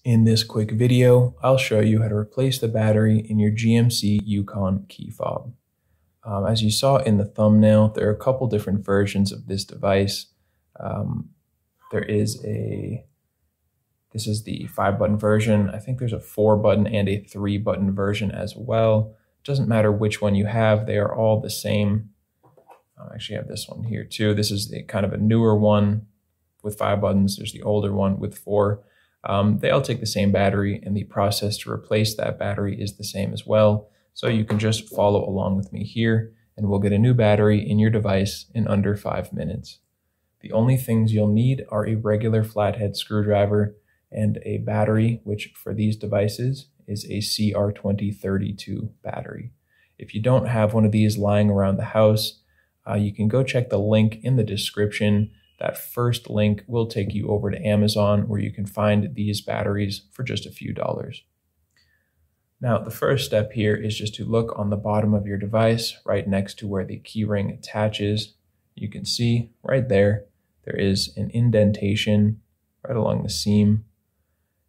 In this quick video, I'll show you how to replace the battery in your GMC Yukon key fob. As you saw in the thumbnail, there are a couple different versions of this device. This is the 5-button version. I think there's a 4-button and a 3-button version as well. It doesn't matter which one you have, they are all the same. I actually have this one here too. This is the kind of a newer one with 5 buttons. There's the older one with 4. They all take the same battery, and the process to replace that battery is the same as well. So you can just follow along with me here, and we'll get a new battery in your device in under 5 minutes. The only things you'll need are a regular flathead screwdriver and a battery, which for these devices is a CR2032 battery. If you don't have one of these lying around the house, you can go check the link in the description. That first link will take you over to Amazon, where you can find these batteries for just a few dollars. Now, the first step here is just to look on the bottom of your device, right next to where the keyring attaches. You can see right there, there is an indentation right along the seam.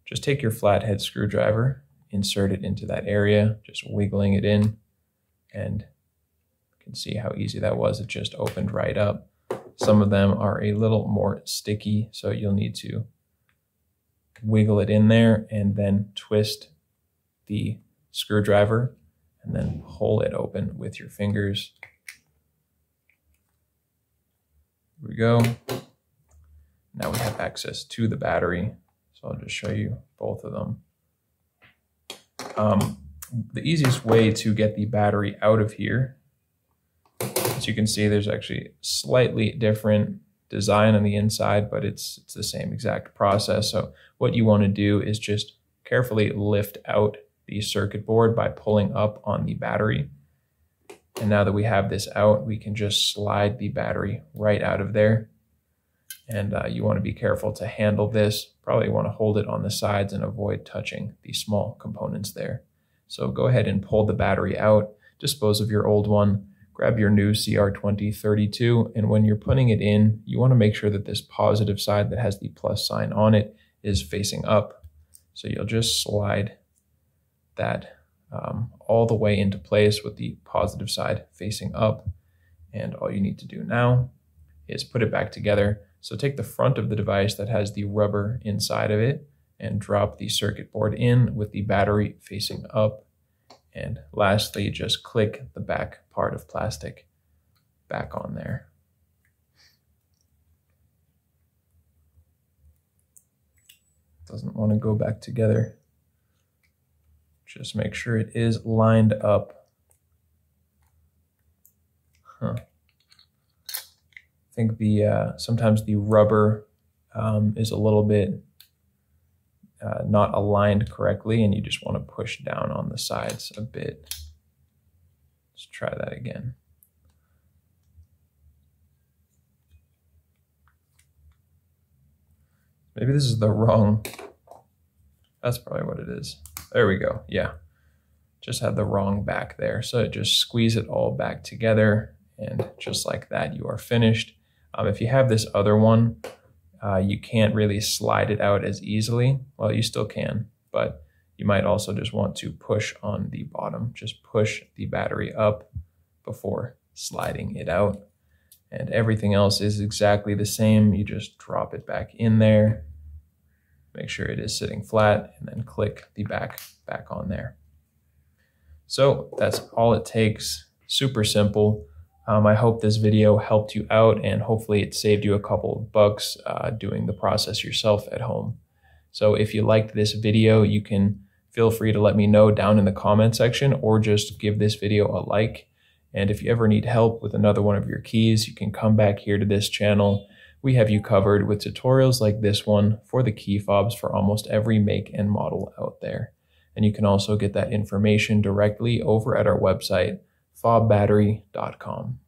Just take your flathead screwdriver, insert it into that area, just wiggling it in, and you can see how easy that was. It just opened right up. Some of them are a little more sticky, so you'll need to wiggle it in there and then twist the screwdriver and then pull it open with your fingers. Here we go. Now we have access to the battery, so I'll just show you both of them. The easiest way to get the battery out of here, as you can see, there's actually slightly different design on the inside, but it's the same exact process. So what you want to do is just carefully lift out the circuit board by pulling up on the battery. And now that we have this out, we can just slide the battery right out of there. And you want to be careful to handle this. Probably want to hold it on the sides and avoid touching the small components there. So go ahead and pull the battery out, dispose of your old one. Grab your new CR2032, and when you're putting it in, you want to make sure that this positive side that has the plus sign on it is facing up. So you'll just slide that all the way into place with the positive side facing up. And all you need to do now is put it back together. So take the front of the device that has the rubber inside of it and drop the circuit board in with the battery facing up. And lastly, just click the back part of plastic back on there. Doesn't want to go back together. Just make sure it is lined up. I think sometimes the rubber is a little bit not aligned correctly, and you just want to push down on the sides a bit. Let's try that again. Maybe this is the wrong, that's probably what it is. There we go, yeah. Just had the wrong back there. So just squeeze it all back together, and just like that, you are finished. If you have this other one, you can't really slide it out as easily. Well, you still can, but you might also just want to push on the bottom. Just push the battery up before sliding it out. And everything else is exactly the same. You just drop it back in there, make sure it is sitting flat, and then click the back on there. So that's all it takes. Super simple. I hope this video helped you out, and hopefully it saved you a couple of bucks doing the process yourself at home. So if you liked this video, you can feel free to let me know down in the comment section, or just give this video a like. And if you ever need help with another one of your keys, you can come back here to this channel. We have you covered with tutorials like this one for the key fobs for almost every make and model out there. And you can also get that information directly over at our website, FobBattery.com.